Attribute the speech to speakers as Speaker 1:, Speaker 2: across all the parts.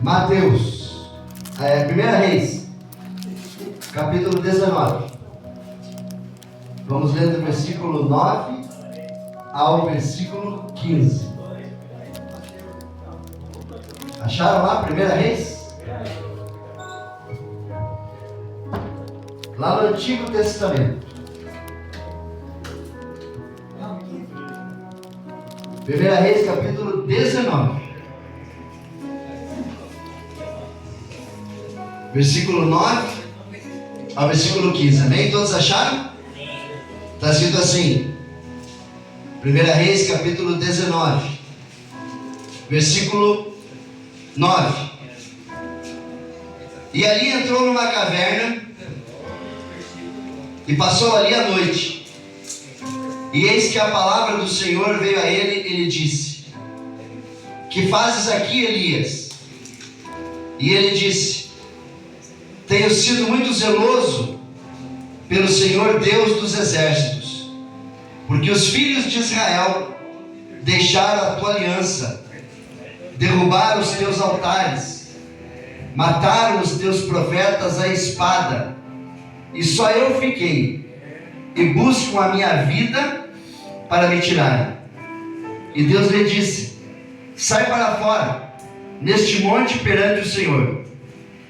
Speaker 1: Mateus, 1 Reis, capítulo 19. Vamos ler do versículo 9 ao versículo 15. Acharam lá 1 Reis? Lá no Antigo Testamento. 1 Reis, capítulo 19. Versículo 9 ao versículo 15. Amém? Todos acharam? Está escrito assim. 1 Reis, capítulo 19. Versículo 9. E ali entrou numa caverna e passou ali a noite. E eis que a palavra do Senhor veio a ele e lhe disse: que fazes aqui, Elias? E ele disse: tenho sido muito zeloso pelo Senhor Deus dos exércitos, porque os filhos de Israel deixaram a tua aliança, derrubaram os teus altares, mataram os teus profetas à espada, e só eu fiquei, e buscam a minha vida para me tirarem. E Deus lhe disse: sai para fora, neste monte perante o Senhor.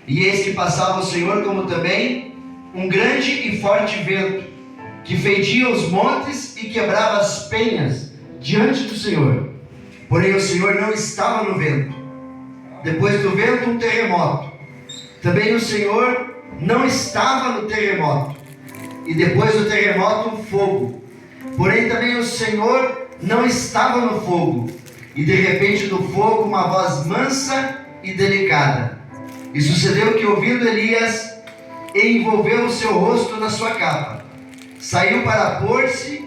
Speaker 1: E eis que passava o Senhor, como também um grande e forte vento, que fendia os montes e quebrava as penhas diante do Senhor. Porém o Senhor não estava no vento. Depois do vento, um terremoto. Também o Senhor não estava no terremoto. E depois do terremoto, um fogo. Porém também o Senhor não estava no fogo. E de repente do fogo uma voz mansa e delicada. E sucedeu que, ouvindo Elias, envolveu o seu rosto na sua capa, saiu para pôr-se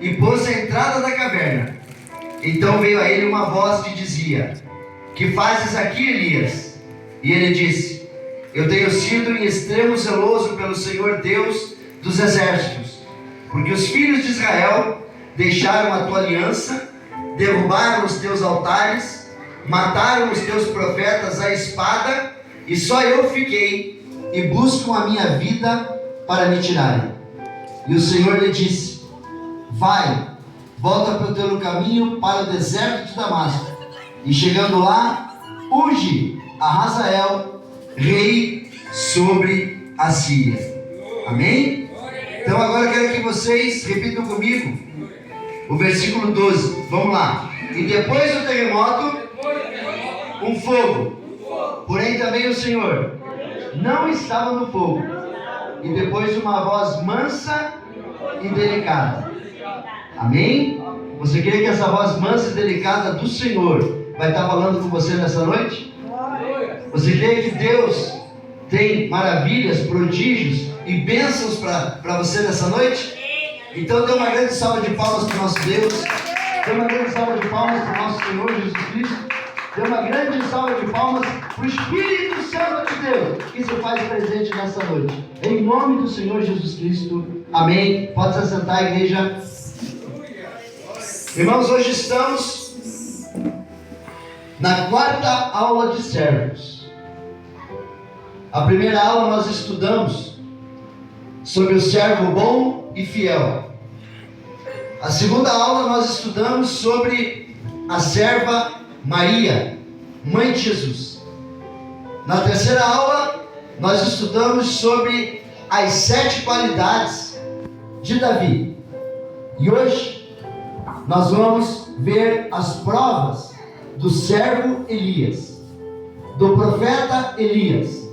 Speaker 1: e pôs a entrada da caverna. Então veio a ele uma voz que dizia: que fazes aqui, Elias? E ele disse: eu tenho sido em extremo zeloso pelo Senhor Deus dos exércitos, porque os filhos de Israel deixaram a tua aliança, derrubaram os teus altares, mataram os teus profetas à espada, e só eu fiquei, e buscam a minha vida para me tirarem. E o Senhor lhe disse: vai, volta pelo caminho para o deserto de Damasco, e chegando lá, unge a Hazael rei sobre a Síria. Amém? Então agora eu quero que vocês repitam comigo o versículo 12. Vamos lá. E depois do terremoto, um fogo. Porém também o Senhor não estava no fogo. E depois uma voz mansa e delicada. Amém? Você crê que essa voz mansa e delicada do Senhor vai estar falando com você nessa noite? Você crê que Deus tem maravilhas, prodígios e bênçãos para você nessa noite? Então dê uma grande salva de palmas para o nosso Deus. Dê uma grande salva de palmas para o nosso Senhor Jesus Cristo. Dê uma grande salva de palmas para o Espírito Santo de Deus, que se faz presente nessa noite. Em nome do Senhor Jesus Cristo. Amém. Pode se assentar, igreja. Irmãos, hoje estamos na quarta aula de servos. A primeira aula nós estudamos sobre o servo bom e fiel. A segunda aula nós estudamos sobre a serva Maria, mãe de Jesus. Na terceira aula, nós estudamos sobre as 7 qualidades de Davi. E hoje, nós vamos ver as provas do servo Elias, do profeta Elias.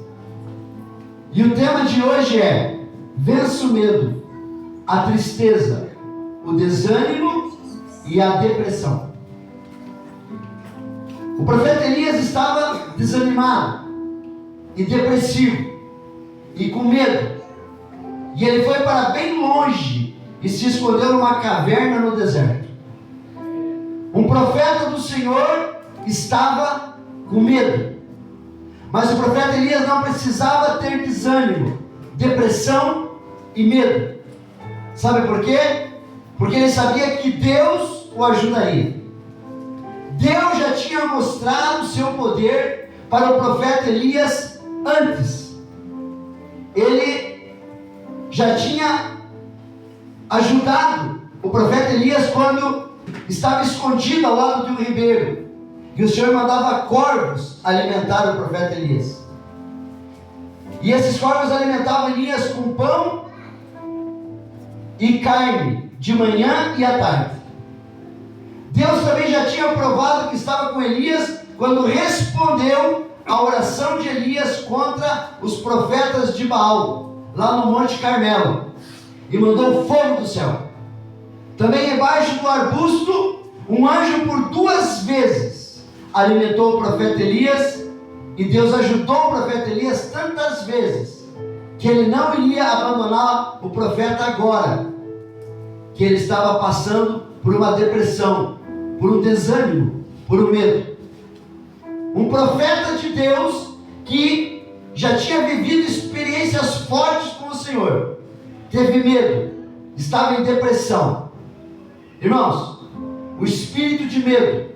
Speaker 1: E o tema de hoje é: vença o medo, a tristeza, o desânimo e a depressão. O profeta Elias estava desanimado e depressivo e com medo. E ele foi para bem longe e se escondeu numa caverna no deserto. Um profeta do Senhor estava com medo. Mas o profeta Elias não precisava ter desânimo, depressão e medo. Sabe por quê? Porque ele sabia que Deus o ajudaria. Deus já tinha mostrado o seu poder para o profeta Elias antes. Ele já tinha ajudado o profeta Elias quando estava escondido ao lado de um ribeiro, e o Senhor mandava corvos alimentar o profeta Elias. E esses corvos alimentavam Elias com pão e carne, de manhã e à tarde. Deus também já tinha provado que estava com Elias quando respondeu à oração de Elias contra os profetas de Baal, lá no Monte Carmelo, e mandou fogo do céu. Também embaixo do arbusto, um anjo por 2 vezes alimentou o profeta Elias, e Deus ajudou o profeta Elias tantas vezes que ele não iria abandonar o profeta agora, que ele estava passando por uma depressão, por um desânimo, por um medo. Um profeta de Deus que já tinha vivido experiências fortes com o Senhor, teve medo, estava em depressão. Irmãos, o espírito de medo,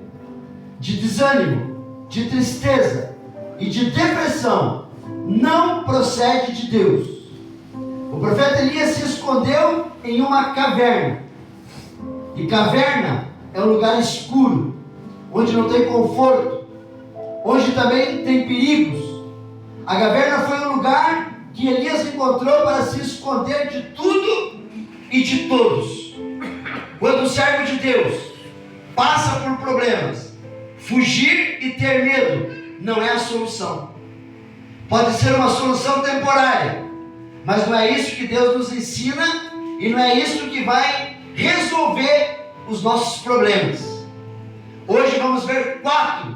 Speaker 1: de desânimo, de tristeza e de depressão não procede de Deus. O profeta Elias se escondeu em uma caverna. E caverna é um lugar escuro, onde não tem conforto, onde também tem perigos. A caverna foi um lugar que Elias encontrou para se esconder de tudo e de todos. Quando o servo de Deus passa por problemas, fugir e ter medo não é a solução. Pode ser uma solução temporária, mas não é isso que Deus nos ensina, e não é isso que vai resolver os nossos problemas. Hoje vamos ver 4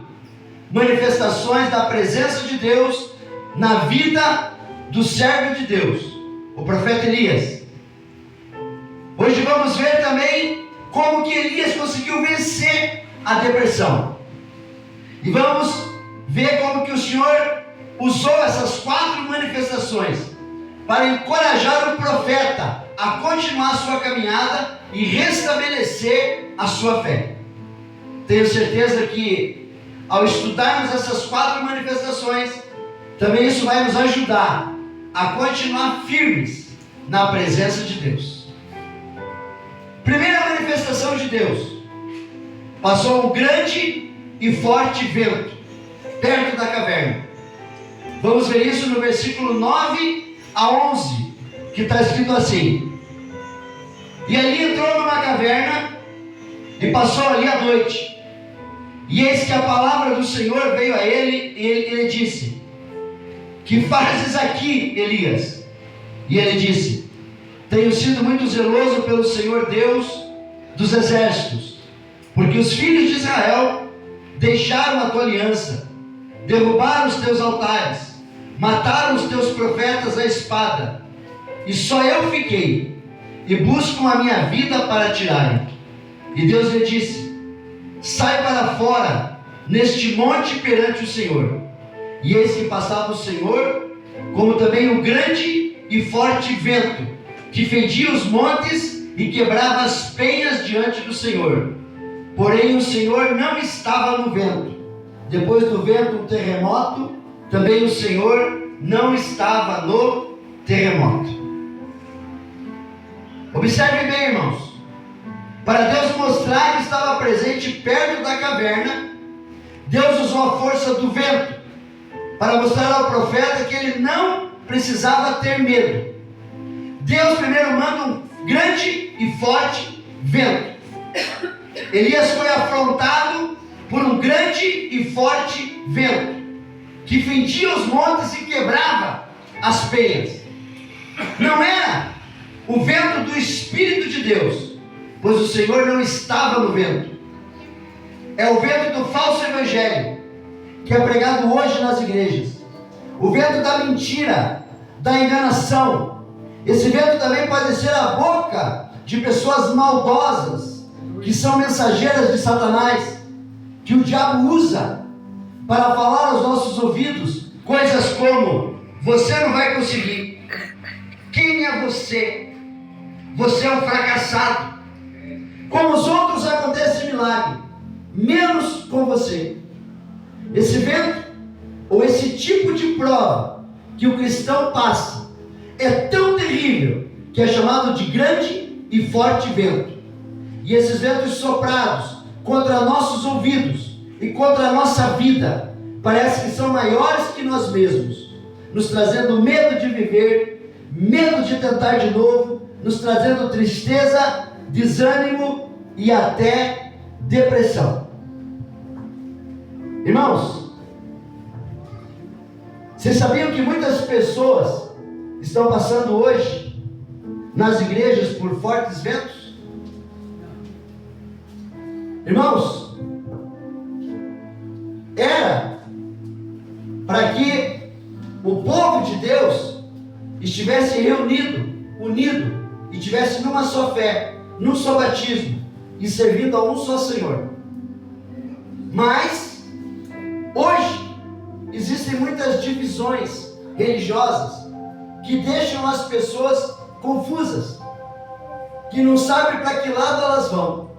Speaker 1: manifestações da presença de Deus na vida do servo de Deus, o profeta Elias. Hoje vamos ver também como que Elias conseguiu vencer a depressão. E vamos ver como que o Senhor usou essas 4 manifestações para encorajar o profeta a continuar a sua caminhada e restabelecer a sua fé. Tenho certeza que ao estudarmos essas 4 manifestações, também isso vai nos ajudar a continuar firmes na presença de Deus. Primeira manifestação de Deus: passou um grande e forte vento perto da caverna. Vamos ver isso no versículo 9 a 11, que está escrito assim: e ali entrou numa caverna e passou ali a noite. E eis que a palavra do Senhor veio a ele, e ele disse: que fazes aqui, Elias? E ele disse: tenho sido muito zeloso pelo Senhor Deus dos exércitos, porque os filhos de Israel deixaram a tua aliança, derrubaram os teus altares, mataram os teus profetas à espada, e só eu fiquei, e buscam a minha vida para tirarem. E Deus lhe disse: sai para fora neste monte perante o Senhor. E eis que passava o Senhor, como também um grande e forte vento, que fendia os montes e quebrava as penhas diante do Senhor. Porém o Senhor não estava no vento. Depois do vento um terremoto, também o Senhor não estava no terremoto. Observe bem, irmãos. Para Deus mostrar que estava presente perto da caverna, Deus usou a força do vento para mostrar ao profeta que ele não precisava ter medo. Deus primeiro manda um grande e forte vento. Elias foi afrontado por um grande e forte vento, que fendia os montes e quebrava as penhas. Não era o vento do Espírito de Deus, pois o Senhor não estava no vento. É o vento do falso evangelho, que é pregado hoje nas igrejas. O vento da mentira, da enganação. Esse vento também pode ser a boca de pessoas maldosas, que são mensageiras de Satanás, que o diabo usa para falar aos nossos ouvidos coisas como: você não vai conseguir, quem é você? Você é um fracassado. Com os outros acontece milagre, menos com você. Esse vento
Speaker 2: ou esse tipo de prova que o cristão passa, é tão terrível que é chamado de grande e forte vento. E esses ventos soprados contra nossos ouvidos e contra a nossa vida, parece que são maiores que nós mesmos, nos trazendo medo de viver, medo de tentar de novo, nos trazendo tristeza, desânimo e até depressão. Irmãos, vocês sabiam que muitas pessoas estão passando hoje nas igrejas por fortes ventos? Irmãos, era para que o povo de Deus estivesse unido e tivesse numa só fé, num só batismo e servindo a um só Senhor. Mas hoje existem muitas divisões religiosas que deixam as pessoas confusas, que não sabem para que lado elas vão,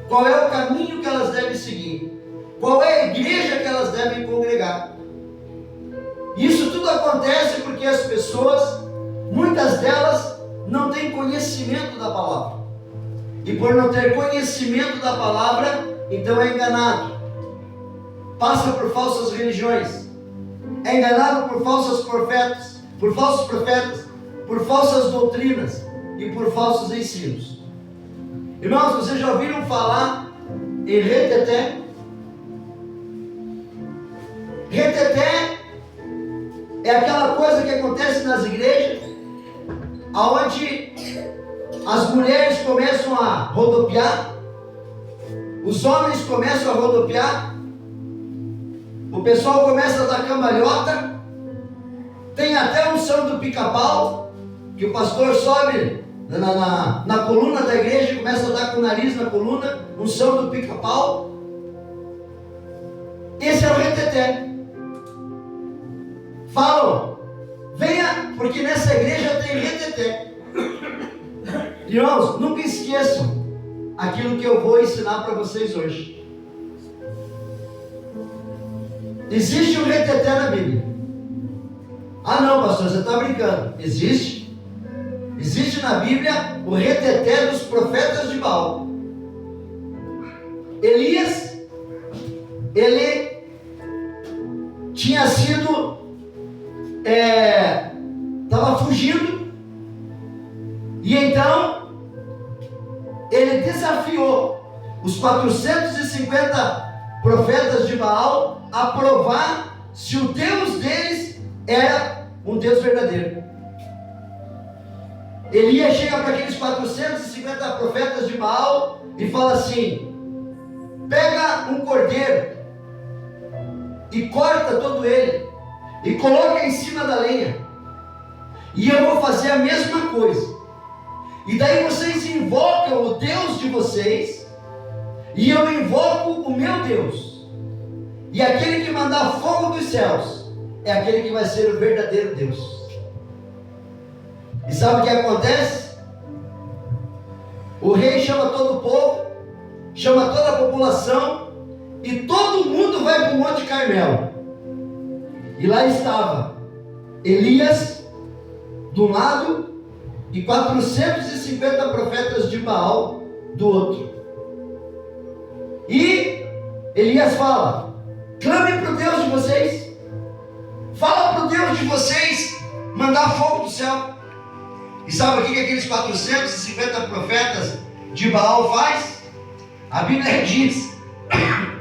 Speaker 2: qual é o caminho que elas devem seguir, qual é a igreja que elas devem congregar. Isso tudo acontece porque as pessoas, muitas delas, não têm conhecimento da palavra, e por não ter conhecimento da palavra, então é enganado, passa por falsas religiões, é enganado por falsos profetas, por falsas doutrinas e por falsos ensinos. Irmãos, vocês já ouviram falar em reteté? Reteté é aquela coisa que acontece nas igrejas, aonde as mulheres começam a rodopiar, os homens começam a rodopiar, o pessoal começa a dar cambalhota, tem até a unção do pica-pau, que o pastor sobe na coluna da igreja e começa a dar com o nariz na coluna, unção do pica-pau. Esse é o reteté. Falam, venha, porque nessa igreja tem reteté. Irmãos, nunca esqueçam aquilo que eu vou ensinar para vocês hoje. Existe um reteté na Bíblia. Ah não, pastor, você está brincando. Existe. Existe na Bíblia o reteté dos profetas de Baal. Elias, ele tinha sido, estava fugindo, e então ele desafiou os 450 profetas de Baal a provar se o Deus deles era um Deus verdadeiro. Elias chega para aqueles 450 profetas de Baal e fala assim: pega um cordeiro e corta todo ele e coloca em cima da lenha, e eu vou fazer a mesma coisa, e daí vocês invocam o Deus de vocês e eu invoco o meu Deus, e aquele que mandar fogo dos céus é aquele que vai ser o verdadeiro Deus. E sabe o que acontece? O rei chama todo o povo, chama toda a população, e todo mundo vai para o Monte Carmelo. E lá estava Elias de um lado e 450 profetas de Baal do outro. E Elias fala: clame para o Deus de vocês, fala para o Deus de vocês mandar fogo do céu. E sabe o que aqueles 450 profetas de Baal faz? A Bíblia diz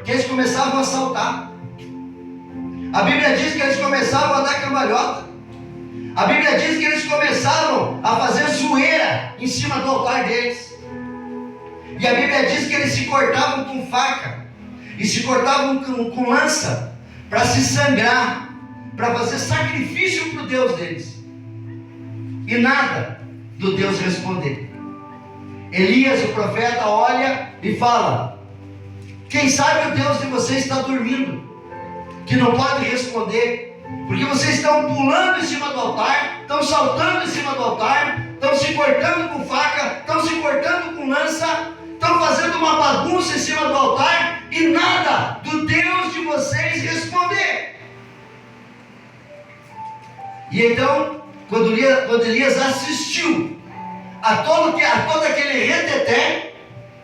Speaker 2: que eles começavam a saltar. A Bíblia diz que eles começavam a dar cambalhota. A Bíblia diz que eles começaram a fazer zoeira em cima do altar deles. E a Bíblia diz que eles se cortavam com faca e se cortavam com lança para se sangrar, para fazer sacrifício para o Deus deles. E nada do Deus responder. Elias, o profeta, olha e fala: quem sabe o Deus de vocês está dormindo, que não pode responder, porque vocês estão pulando em cima do altar, estão saltando em cima do altar, estão se cortando com faca, estão se cortando com lança, estão fazendo uma bagunça em cima do altar, e nada do Deus de vocês responder. E então, quando Elias assistiu a todo aquele reteté,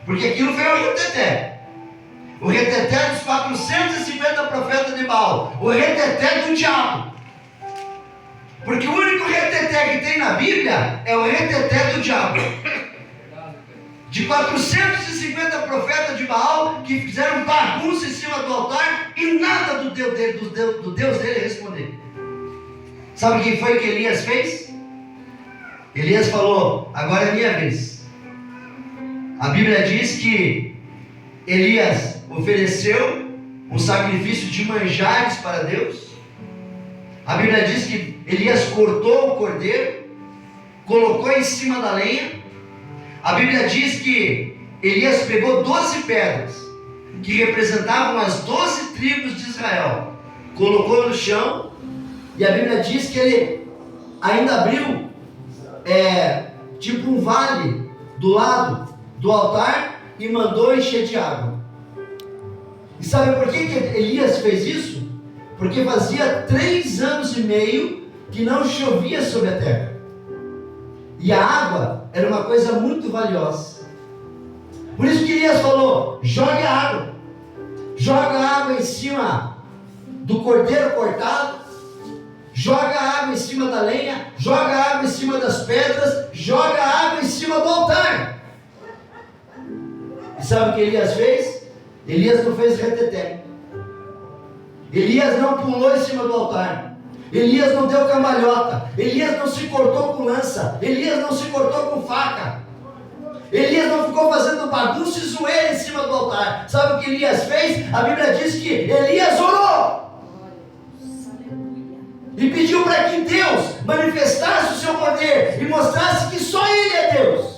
Speaker 2: porque aquilo foi um reteté, o reteté dos 450 profetas de Baal, o reteté do diabo, porque o único reteté que tem na Bíblia é o reteté do diabo, de 450 profetas de Baal que fizeram bagunça em cima do altar e nada do Deus dele responder. Sabe quem foi que Elias fez? Elias falou: agora é minha vez. A Bíblia diz que Elias ofereceu um sacrifício de manjares para Deus. A Bíblia diz que Elias cortou o cordeiro, colocou em cima da lenha. A Bíblia diz que Elias pegou 12 pedras, que representavam as 12 tribos de Israel, colocou no chão, e a Bíblia diz que ele ainda abriu tipo um vale do lado do altar e mandou encher de água. E sabe por que Elias fez isso? Porque fazia 3 anos e meio que não chovia sobre a terra. E a água era uma coisa muito valiosa. Por isso que Elias falou: jogue a água. Joga a água em cima do cordeiro cortado. Joga a água em cima da lenha. Joga a água em cima das pedras. Joga a água em cima do altar. E sabe o que Elias fez? Elias não fez reteté. Elias não pulou em cima do altar. Elias não deu cambalhota. Elias não se cortou com lança. Elias não se cortou com faca. Elias não ficou fazendo bagunça e zoeira em cima do altar. Sabe o que Elias fez? A Bíblia diz que Elias orou e pediu para que Deus manifestasse o seu poder e mostrasse que só Ele é Deus.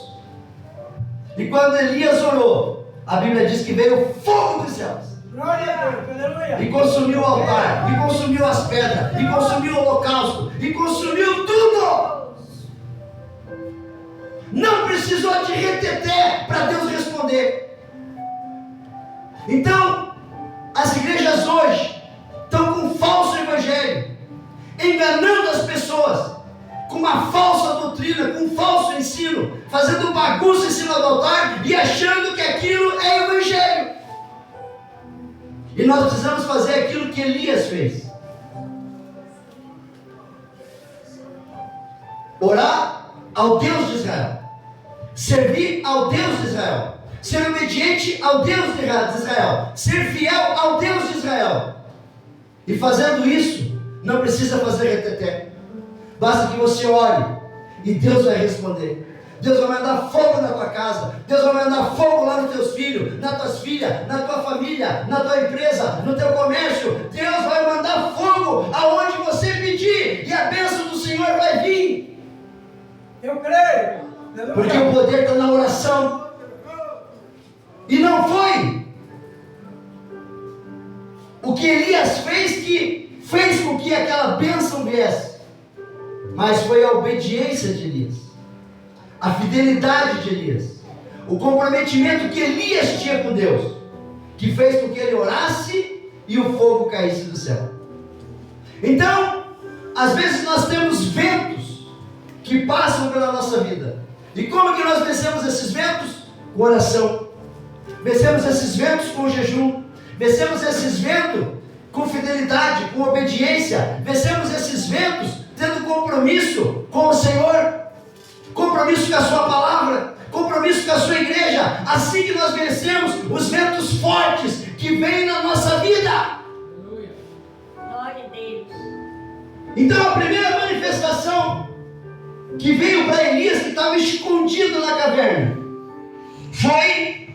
Speaker 2: E quando Elias orou, a Bíblia diz que veio fogo dos céus e consumiu o altar, e consumiu as pedras, e consumiu o holocausto, e consumiu tudo. Não precisou de reteté para Deus responder. Então, as igrejas hoje estão com um falso evangelho, enganando as pessoas com uma falsa doutrina, com um falso ensino, fazendo bagunça em cima do altar e achando que aquilo é evangelho. E nós precisamos fazer aquilo que Elias fez: orar ao Deus de Israel, servir ao Deus de Israel, ser obediente ao Deus de Israel, ser fiel ao Deus de Israel. E fazendo isso, não precisa fazer reteté. Basta que você ore e Deus vai responder. Deus vai mandar fogo na tua casa. Deus vai mandar fogo lá nos teus filhos, nas tuas filhas, na tua família, na tua empresa, no teu comércio. Deus vai mandar fogo aonde você pedir, e a bênção do Senhor vai vir.
Speaker 3: Eu creio.
Speaker 2: Porque o poder está na oração. E não foi o que Elias fez que fez com que aquela bênção viesse, mas foi a obediência de Elias, a fidelidade de Elias, o comprometimento que Elias tinha com Deus, que fez com que ele orasse e o fogo caísse do céu. Então, às vezes nós temos ventos que passam pela nossa vida. E como que nós vencemos esses ventos? Com oração. Vencemos esses ventos com jejum. Vencemos esses ventos com fidelidade, com obediência. Vencemos esses ventos tendo compromisso com o Senhor, compromisso com a sua palavra, compromisso com a sua igreja. Assim que nós vencemos os ventos fortes que vêm na nossa vida.
Speaker 4: Glória a Deus.
Speaker 2: Então a primeira manifestação que veio para Elias, que estava escondido na caverna, foi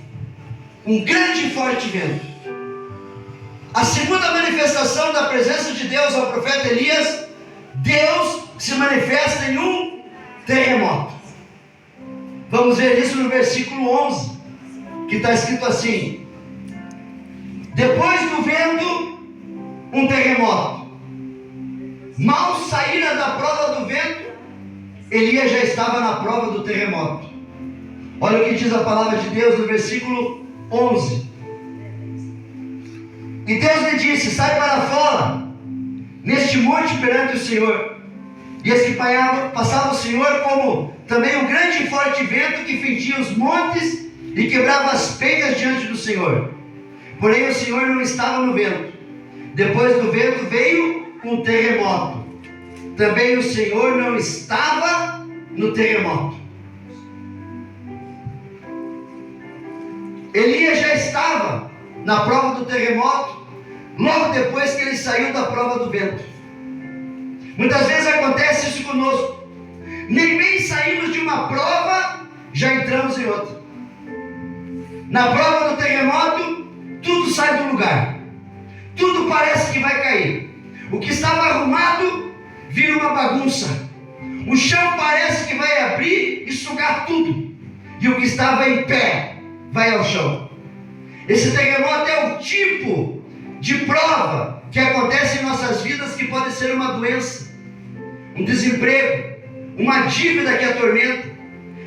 Speaker 2: um grande e forte vento. A segunda manifestação da presença de Deus ao profeta Elias, Deus se manifesta em um terremoto. Vamos ver isso no versículo 11, que está escrito assim: depois do vento, um terremoto. Mal saíra da prova do vento, Elias já estava na prova do terremoto. Olha o que diz a palavra de Deus no versículo 11. E Deus lhe disse: sai para fora, neste monte perante o Senhor. E eis que passava o Senhor como também um grande e forte vento que fendia os montes e quebrava as pegas diante do Senhor. Porém o Senhor não estava no vento. Depois do vento veio um terremoto. Também o Senhor não estava no terremoto. Elias já estava na prova do terremoto, logo depois que ele saiu da prova do vento. Muitas vezes acontece isso conosco. Nem bem saímos de uma prova, já entramos em outra. Na prova do terremoto, tudo sai do lugar. Tudo parece que vai cair. O que estava arrumado vira uma bagunça. O chão parece que vai abrir e sugar tudo. E o que estava em pé vai ao chão. Esse terremoto é o tipo de prova que acontece em nossas vidas, que pode ser uma doença, um desemprego, uma dívida que atormenta,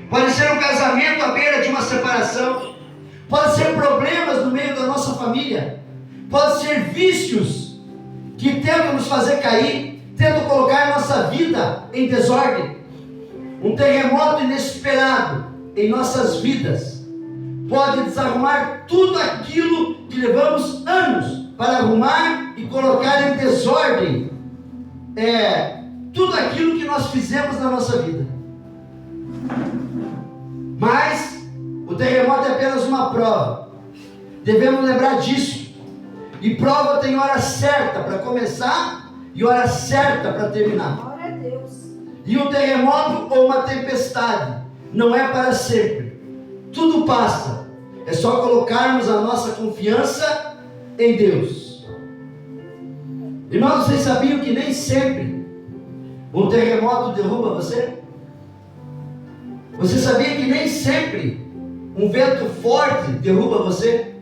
Speaker 2: pode ser um casamento à beira de uma separação, pode ser problemas no meio da nossa família, pode ser vícios que tentam nos fazer cair, tentam colocar nossa vida em desordem. Um terremoto inesperado em nossas vidas pode desarrumar tudo aquilo que levamos anos para arrumar e colocar em desordem, tudo aquilo que nós fizemos na nossa vida. Mas o terremoto é apenas uma prova. Devemos lembrar disso. E prova tem hora certa para começar e hora certa para terminar.
Speaker 4: Glória a Deus.
Speaker 2: E um terremoto ou uma tempestade não é para sempre. Tudo passa. É só colocarmos a nossa confiança em Deus. Irmãos, vocês sabiam que nem sempre um terremoto derruba você? Você sabia que nem sempre um vento forte derruba você?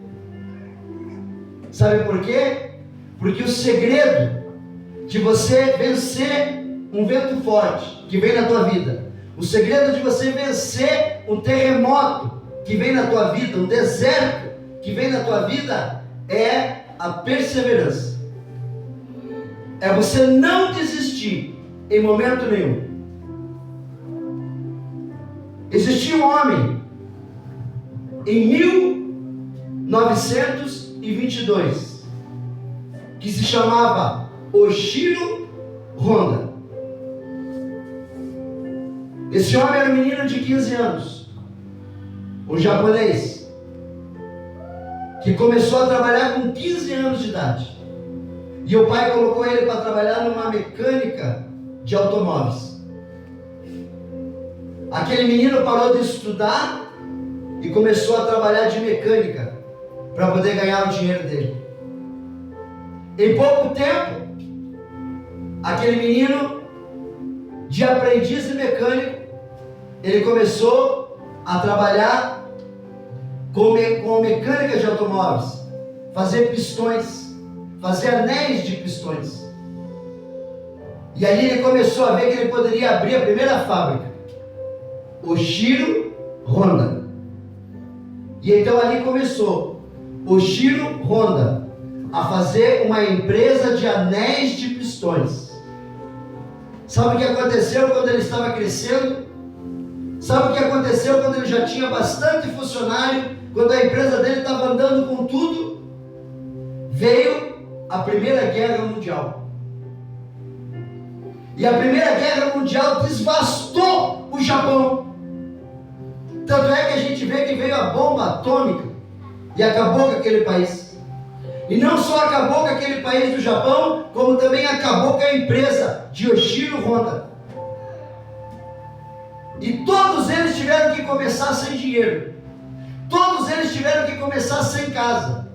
Speaker 2: Sabe por quê? Porque o segredo de você vencer um vento forte que vem na tua vida, o segredo de você vencer um terremoto que vem na tua vida, um deserto que vem na tua vida, é a perseverança. É você não desistir em momento nenhum. Existia um homem em 1922 que se chamava Oshiro Honda. Esse homem era um menino de 15 anos, um japonês, que começou a trabalhar com 15 anos de idade. E o pai colocou ele para trabalhar numa mecânica de automóveis. Aquele menino parou de estudar e começou a trabalhar de mecânica para poder ganhar o dinheiro dele. Em pouco tempo, aquele menino, de aprendiz de mecânico, ele começou a trabalhar com mecânica de automóveis, fazer pistões, fazer anéis de pistões. E ali ele começou a ver que ele poderia abrir a primeira fábrica, Oshiro Honda. E então ali começou Oshiro Honda a fazer uma empresa de anéis de pistões. Sabe o que aconteceu quando ele estava crescendo? Sabe o que aconteceu quando ele já tinha bastante funcionário, quando a empresa dele estava andando com tudo? Veio a Primeira Guerra Mundial. E a Primeira Guerra Mundial devastou o Japão. Tanto é que a gente vê que veio a bomba atômica e acabou com aquele país. E não só acabou com aquele país do Japão, como também acabou com a empresa de Oshiro Honda. E todos eles tiveram que começar sem dinheiro. Todos eles tiveram que começar sem casa.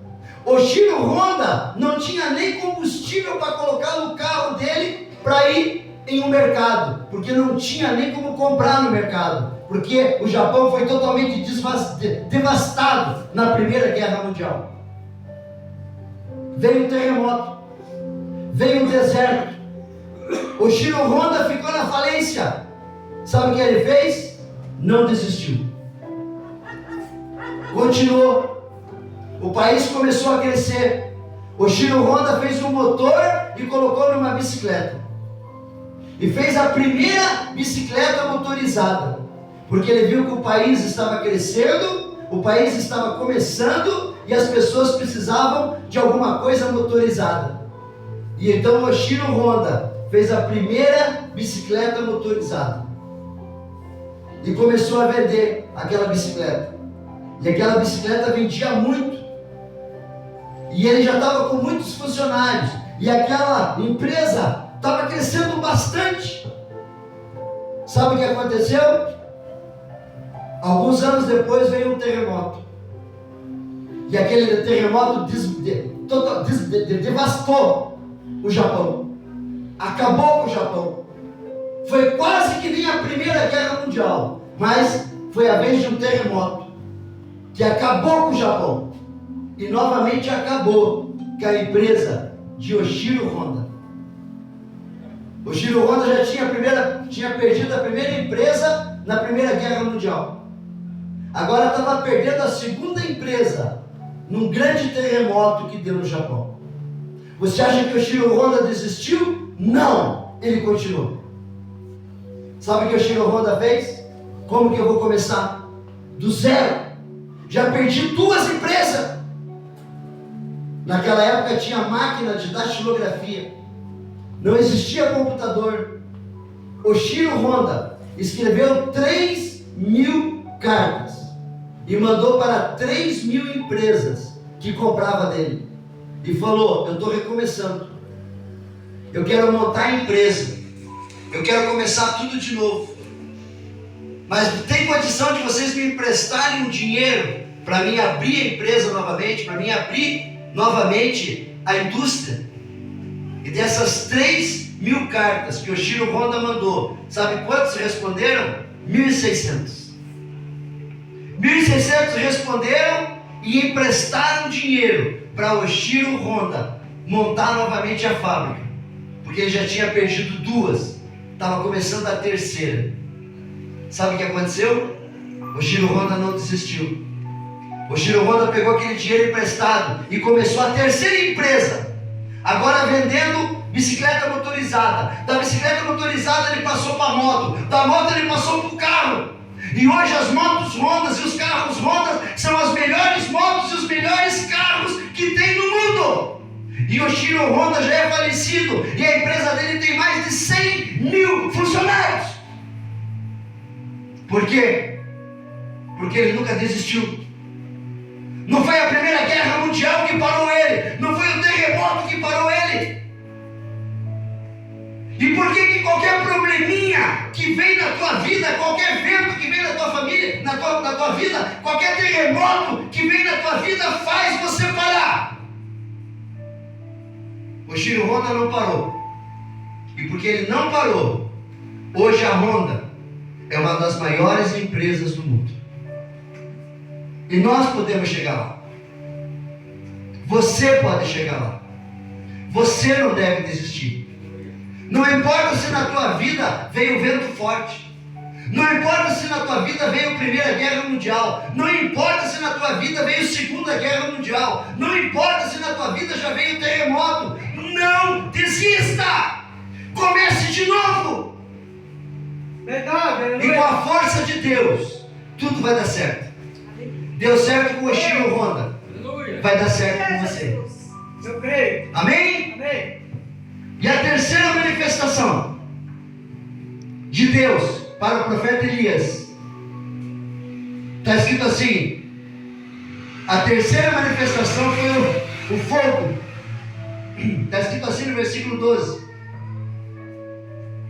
Speaker 2: Oshiro Honda não tinha nem combustível para colocar no carro dele para ir em um mercado, porque não tinha nem como comprar no mercado, porque o Japão foi totalmente devastado na Primeira Guerra Mundial. Veio um terremoto, veio um deserto. Oshiro Honda ficou na falência. Sabe o que ele fez? Não desistiu. Continuou. O país começou a crescer. Oshiro Honda fez um motor e colocou numa bicicleta. e fez a primeira bicicleta motorizada, porque ele viu que o país estava crescendo, o país estava começando e as pessoas precisavam de alguma coisa motorizada. E então Oshiro Honda fez a primeira bicicleta motorizada e começou a vender aquela bicicleta. E aquela bicicleta vendia muito. E ele já estava com muitos funcionários. E aquela empresa estava crescendo bastante. Sabe o que aconteceu? Alguns anos depois veio um terremoto. E aquele terremoto devastou o Japão. Acabou com o Japão. Foi quase que nem a Primeira Guerra Mundial. Mas foi a vez de um terremoto que acabou com o Japão. E novamente acabou com a empresa de Oshiro Honda. Oshiro Honda já tinha perdido a primeira empresa na Primeira Guerra Mundial. Agora estava perdendo a segunda empresa num grande terremoto que deu no Japão. Você acha que Oshiro Honda desistiu? Não, ele continuou. Sabe o que Oshiro Honda fez? Como que eu vou começar? Do zero. Já perdi 2 empresas. Naquela época tinha máquina de datilografia. Não existia computador. Oshiro Honda escreveu 3.000 cartas e mandou para 3.000 empresas que compravam dele. E falou: eu estou recomeçando. Eu quero montar a empresa. Eu quero começar tudo de novo. Mas tem condição de vocês me emprestarem um dinheiro para mim abrir a empresa novamente, para mim abrir novamente a indústria? E dessas 3.000 cartas que o Oshiro Honda mandou, sabe quantos responderam? 1.600. 1.600 responderam e emprestaram dinheiro para o Oshiro Honda montar novamente a fábrica, porque ele já tinha perdido 2, estava começando a terceira. Sabe o que aconteceu? Oshiro Honda não desistiu. Oshiro Honda pegou aquele dinheiro emprestado e começou a terceira empresa, agora vendendo bicicleta motorizada. Da bicicleta motorizada ele passou para a moto, da moto ele passou para o carro. E hoje as motos Hondas e os carros Hondas são as melhores motos e os melhores carros que tem no mundo. E Oshiro Honda já é falecido e a empresa dele tem mais de 100.000 funcionários. Por quê? Porque ele nunca desistiu. Não foi a Primeira Guerra Mundial que parou ele, não foi o terremoto que parou ele. E por que qualquer probleminha que vem na tua vida, qualquer vento que vem na tua família, na tua vida, qualquer terremoto que vem na tua vida faz você parar? O Oshiro Honda não parou. E porque ele não parou, hoje a Honda é uma das maiores empresas do mundo. E nós podemos chegar lá. Você pode chegar lá. Você não deve desistir. Não importa se na tua vida veio vento forte. Não importa se na tua vida veio a Primeira Guerra Mundial. Não importa se na tua vida veio a Segunda Guerra Mundial. Não importa se na tua vida já veio o terremoto. Não desista! Comece de novo!
Speaker 3: Verdade,
Speaker 2: e com a força de Deus, tudo vai dar certo. Deu certo com o Oshiro Honda, vai dar certo com você.
Speaker 3: Eu creio.
Speaker 2: Amém?
Speaker 3: Amém.
Speaker 2: E a terceira manifestação de Deus para o profeta Elias, está escrito assim: a terceira manifestação foi o fogo. Está escrito assim no versículo 12: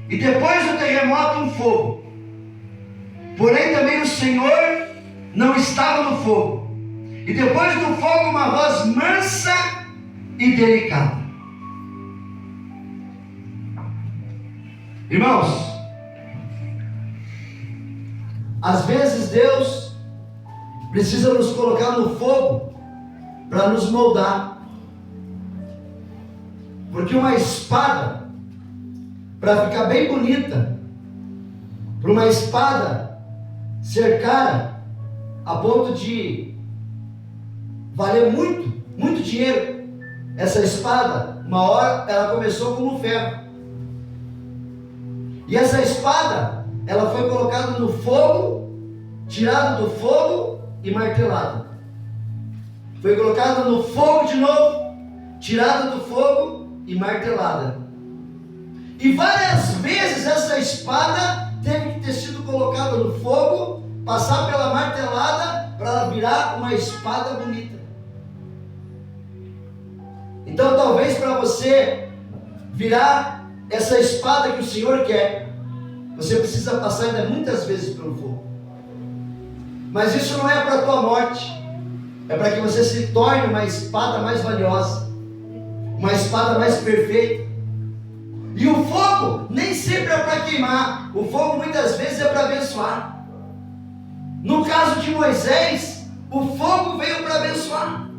Speaker 2: e depois do terremoto um fogo, porém também o Senhor não estava no fogo, e depois do fogo uma voz mansa e delicada. Irmãos, às vezes Deus precisa nos colocar no fogo para nos moldar, porque uma espada, para ficar bem bonita, para uma espada ser cara a ponto de valer muito, muito dinheiro, essa espada, uma hora ela começou como ferro. E essa espada, ela foi colocada no fogo, tirada do fogo e martelada. Foi colocada no fogo de novo, tirada do fogo e martelada. E várias vezes essa espada teve que ter sido colocada no fogo, passar pela martelada para ela virar uma espada bonita. Então talvez para você virar essa espada que o Senhor quer, você precisa passar ainda muitas vezes pelo fogo. Mas isso não é para a tua morte, é para que você se torne uma espada mais valiosa, uma espada mais perfeita. E o fogo nem sempre é para queimar, o fogo muitas vezes é para abençoar. No caso de Moisés, o fogo veio para abençoar.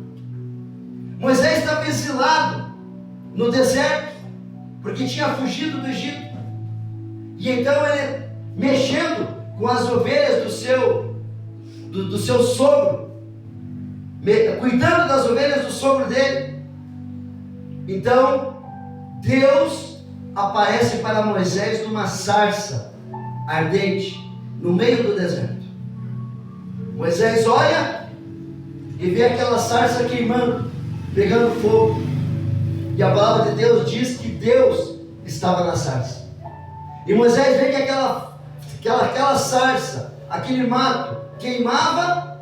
Speaker 2: Moisés estava exilado no deserto, porque tinha fugido do Egito. E então ele, mexendo com as ovelhas do seu sogro, cuidando das ovelhas do sogro dele, então Deus aparece para Moisés numa sarça ardente no meio do deserto. Moisés olha e vê aquela sarça queimando, pegando fogo, e a palavra de Deus diz que Deus estava na sarça. E Moisés vê que aquela sarça, aquele mato queimava,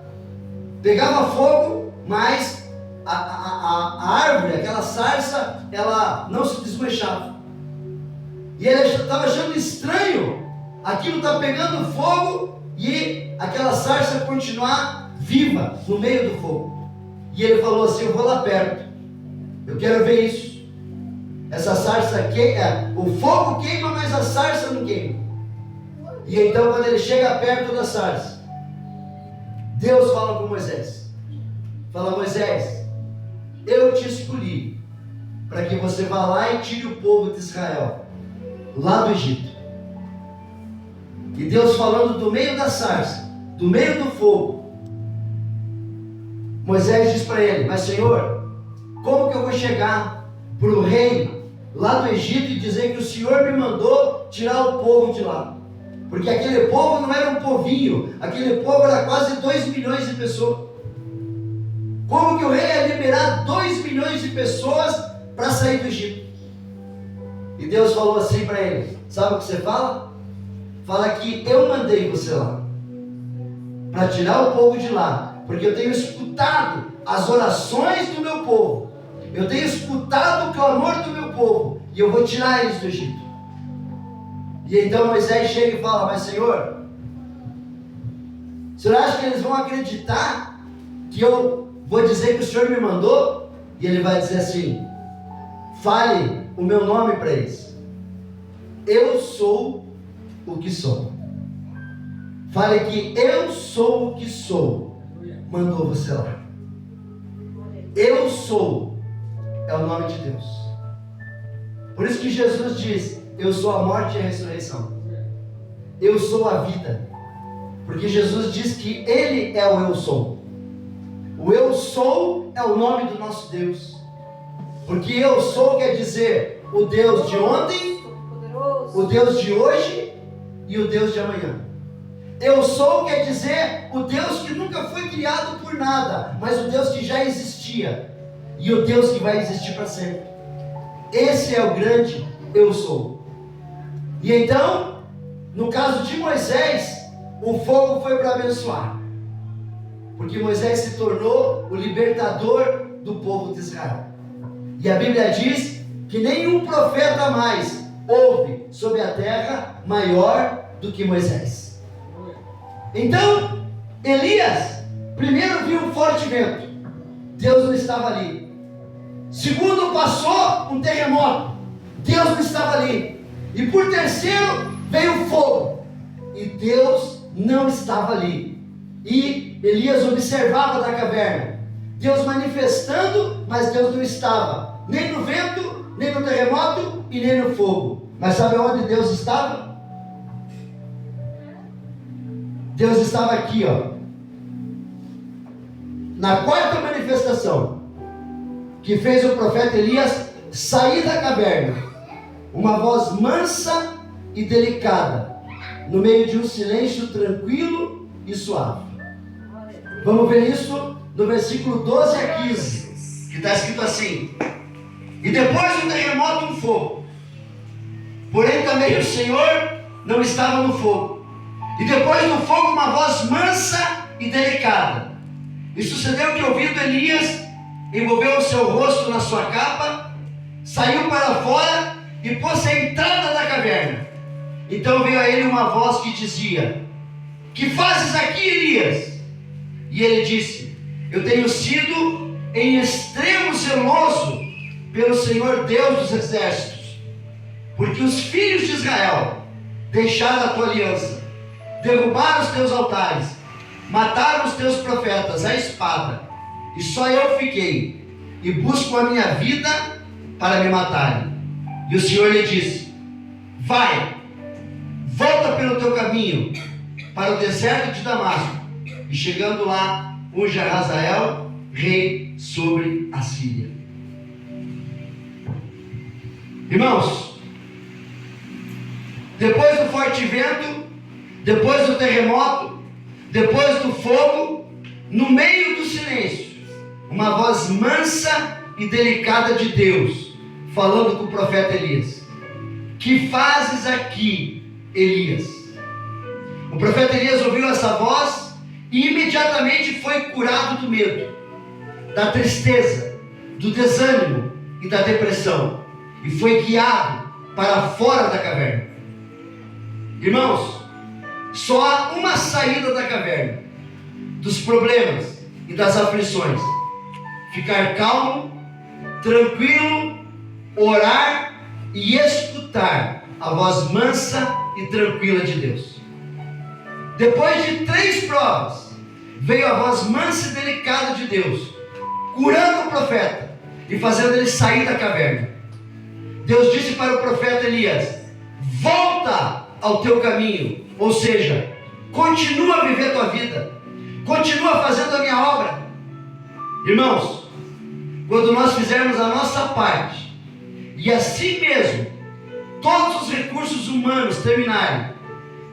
Speaker 2: pegava fogo, mas a árvore, aquela sarça, ela não se desmanchava. E ele estava achando estranho aquilo está pegando fogo e aquela sarça continuar viva no meio do fogo. E ele falou assim: eu vou lá perto, eu quero ver isso. Essa sarça queima, o fogo queima, mas a sarça não queima. E então quando ele chega perto da sarça, Deus fala com Moisés, fala: Moisés, eu te escolhi para que você vá lá e tire o povo de Israel lá do Egito. E Deus falando do meio da sarça, do meio do fogo, Moisés diz para ele: mas Senhor, como que eu vou chegar para o rei lá do Egito e dizer que o Senhor me mandou tirar o povo de lá? Porque aquele povo não era um povinho, aquele povo era quase 2 milhões de pessoas. Como que o rei ia liberar 2 milhões de pessoas para sair do Egito? E Deus falou assim para ele: sabe o que você fala? Fala que eu mandei você lá para tirar o povo de lá, porque eu tenho escutado as orações do meu povo, eu tenho escutado o clamor do meu povo, e eu vou tirar eles do Egito. E então Moisés chega e fala: mas Senhor, o Senhor acha que eles vão acreditar que eu vou dizer que o Senhor me mandou? E ele vai dizer assim: fale o meu nome para eles. Eu sou o que sou. Fale que eu sou o que sou. Mandou você lá. Eu sou é o nome de Deus. Por isso que Jesus diz: eu sou a morte e a ressurreição. Eu sou a vida. Porque Jesus diz que Ele é o eu sou. O eu sou é o nome do nosso Deus. Porque eu sou quer dizer o Deus de ontem, o Deus de hoje e o Deus de amanhã. Eu sou quer dizer o Deus que nunca foi criado por nada, mas o Deus que já existia e o Deus que vai existir para sempre. Esse é o grande eu sou. E então, no caso de Moisés, o fogo foi para abençoar, porque Moisés se tornou o libertador do povo de Israel. E a Bíblia diz que nenhum profeta mais houve sobre a terra maior do que Moisés. Então, Elias primeiro viu um forte vento, Deus não estava ali. Segundo, passou um terremoto, Deus não estava ali. E por terceiro, veio fogo, e Deus não estava ali. E Elias observava da caverna, Deus manifestando, mas Deus não estava, nem no vento, nem no terremoto e nem no fogo. Mas sabe onde Deus estava? Deus estava aqui, ó, na quarta manifestação, que fez o profeta Elias sair da caverna. Uma voz mansa e delicada, no meio de um silêncio tranquilo e suave. Vamos ver isso no versículo 12 a 15, que está escrito assim: e depois do terremoto um fogo, porém também o Senhor não estava no fogo, e depois do fogo uma voz mansa e delicada. E sucedeu que, ouvindo Elias, envolveu o seu rosto na sua capa, saiu para fora e pôs-se à entrada da caverna. Então veio a ele uma voz que dizia: que fazes aqui, Elias? E ele disse: eu tenho sido em extremo zeloso pelo Senhor Deus dos exércitos, porque os filhos de Israel deixaram a tua aliança, derrubaram os teus altares, mataram os teus profetas à espada, e só eu fiquei, e busco a minha vida para me matarem. E o Senhor lhe disse: vai, volta pelo teu caminho para o deserto de Damasco, e chegando lá, unge a Hazael rei sobre a Síria. Irmãos, depois do forte vento, depois do terremoto, depois do fogo, no meio do silêncio, uma voz mansa e delicada de Deus, falando com o profeta Elias: que fazes aqui, Elias? O profeta Elias ouviu essa voz e imediatamente foi curado do medo, da tristeza, do desânimo e da depressão, e foi guiado para fora da caverna. Irmãos, só há uma saída da caverna, dos problemas e das aflições: ficar calmo, tranquilo, orar e escutar a voz mansa e tranquila de Deus. Depois de 3 provas, veio a voz mansa e delicada de Deus, curando o profeta e fazendo ele sair da caverna. Deus disse para o profeta Elias: volta ao teu caminho, ou seja, continua a viver tua vida, continua fazendo a minha obra. Irmãos, quando nós fizermos a nossa parte, e assim mesmo todos os recursos humanos terminarem,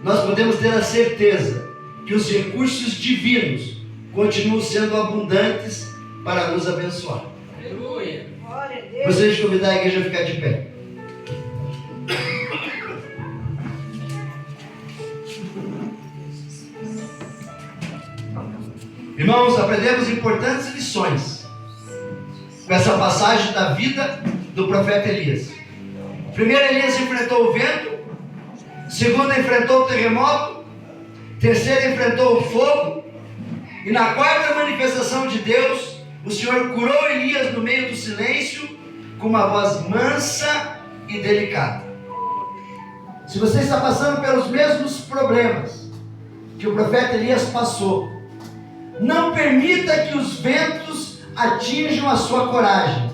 Speaker 2: nós podemos ter a certeza que os recursos divinos continuam sendo abundantes para nos abençoar.
Speaker 4: Aleluia. Glória a Deus.
Speaker 2: Gostaria de convidar a igreja a ficar de pé. Irmãos, aprendemos importantes lições com essa passagem da vida do profeta Elias. Primeiro, Elias enfrentou o vento. Segundo, enfrentou o terremoto. Terceiro, enfrentou o fogo. E na quarta manifestação de Deus, o Senhor curou Elias no meio do silêncio, com uma voz mansa e delicada. Se você está passando pelos mesmos problemas que o profeta Elias passou, não permita que os ventos atinjam a sua coragem.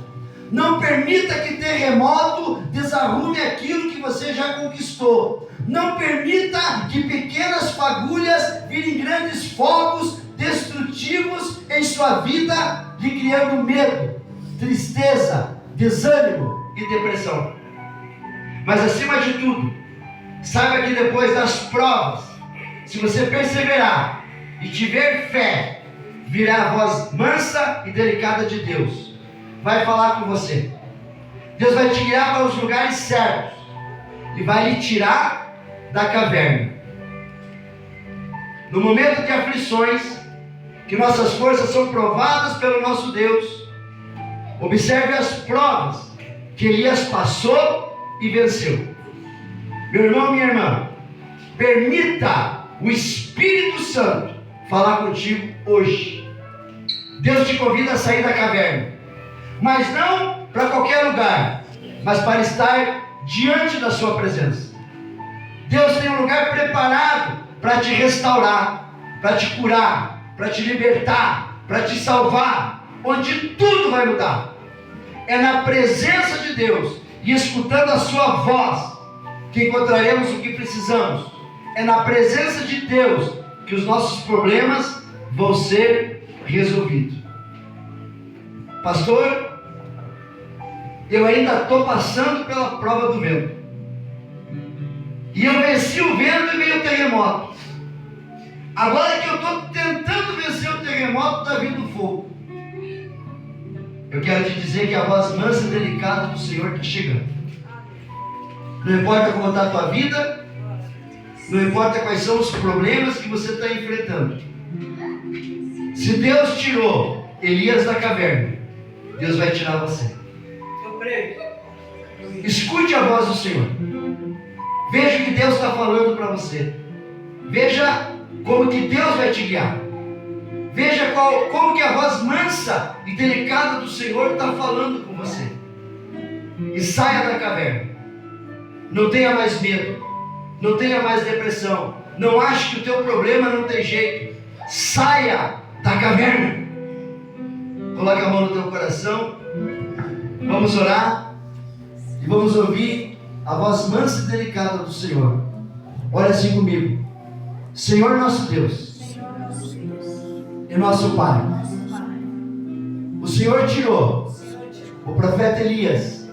Speaker 2: Não permita que terremoto desarrume aquilo que você já conquistou. Não permita que pequenas fagulhas virem grandes fogos destrutivos em sua vida, lhe criando medo, tristeza, desânimo e depressão. Mas acima de tudo, saiba que depois das provas, se você perseverar e tiver fé, virá a voz mansa e delicada de Deus, vai falar com você. Deus vai te guiar para os lugares certos e vai lhe tirar da caverna. No momento de aflições, que nossas forças são provadas pelo nosso Deus, observe as provas que Elias passou e venceu. Meu irmão, minha irmã, permita o Espírito Santo falar contigo hoje. Deus te convida a sair da caverna, mas não para qualquer lugar, mas para estar diante da sua presença. Deus tem um lugar preparado para te restaurar, para te curar, para te libertar, para te salvar, onde tudo vai mudar. É na presença de Deus e escutando a sua voz que encontraremos o que precisamos. É na presença de Deus que os nossos problemas vão ser resolvidos. Pastor, eu ainda estou passando pela prova do vento. E eu venci o vento e veio o terremoto. Agora que eu estou tentando vencer o terremoto, está vindo fogo. Eu quero te dizer que a voz mansa e delicada do Senhor está chegando. Não importa como está a tua vida, não importa quais são os problemas que você está enfrentando. Se Deus tirou Elias da caverna, Deus vai tirar você.
Speaker 3: Eu creio.
Speaker 2: Escute a voz do Senhor. Veja o que Deus está falando para você. Veja como que Deus vai te guiar. Veja como que a voz mansa e delicada do Senhor está falando com você. E saia da caverna. Não tenha mais medo. Não tenha mais depressão. Não ache que o teu problema não tem jeito. Saia da caverna. Coloque a mão no teu coração. Vamos orar. E vamos ouvir a voz mansa e delicada do Senhor. Olha assim comigo. Senhor nosso Deus e nosso Pai, o Senhor tirou o profeta Elias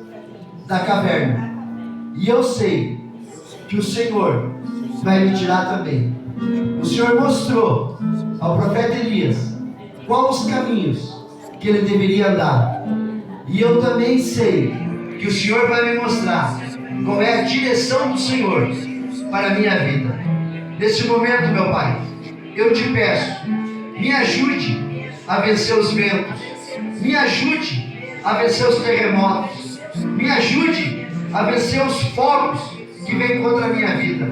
Speaker 2: da caverna, e eu sei que o Senhor vai me tirar também. O Senhor mostrou ao profeta Elias quais os caminhos que ele deveria andar, e eu também sei que o Senhor vai me mostrar qual é a direção do Senhor para a minha vida. Nesse momento, meu Pai, eu te peço, me ajude a vencer os ventos, me ajude a vencer os terremotos, me ajude a vencer os fogos que vêm contra a minha vida.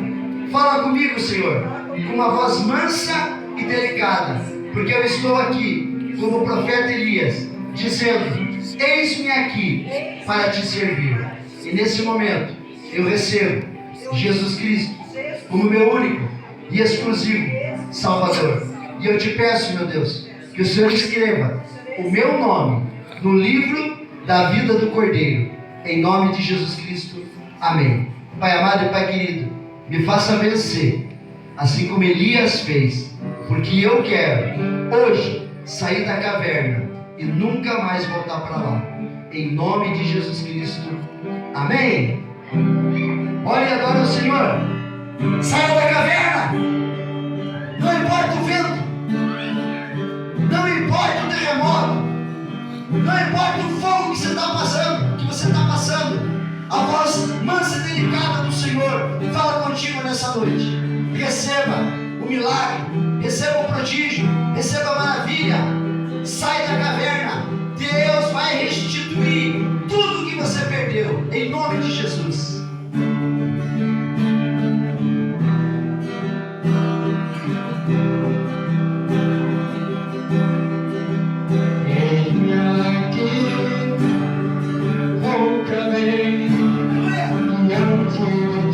Speaker 2: Fala comigo, Senhor, com uma voz mansa e delicada, porque eu estou aqui como o profeta Elias, dizendo: eis-me aqui para te servir. E nesse momento eu recebo Jesus Cristo como meu único e exclusivo Salvador. E eu te peço, meu Deus, que o Senhor escreva o meu nome no livro da vida do Cordeiro, em nome de Jesus Cristo. Amém. Pai amado e Pai querido, me faça vencer, assim como Elias fez, porque eu quero hoje sair da caverna e nunca mais voltar para lá, em nome de Jesus Cristo. Amém. Olhe e adore o Senhor. Saia da caverna. Não importa o vento, não importa o terremoto, não importa o fogo que você está passando, a voz mansa e delicada do Senhor fala contigo nessa noite. Receba o milagre, receba o prodígio, receba a maravilha. Sai da caverna. Deus vai restituir tudo que você perdeu, em nome de Jesus.
Speaker 5: Outra vez, não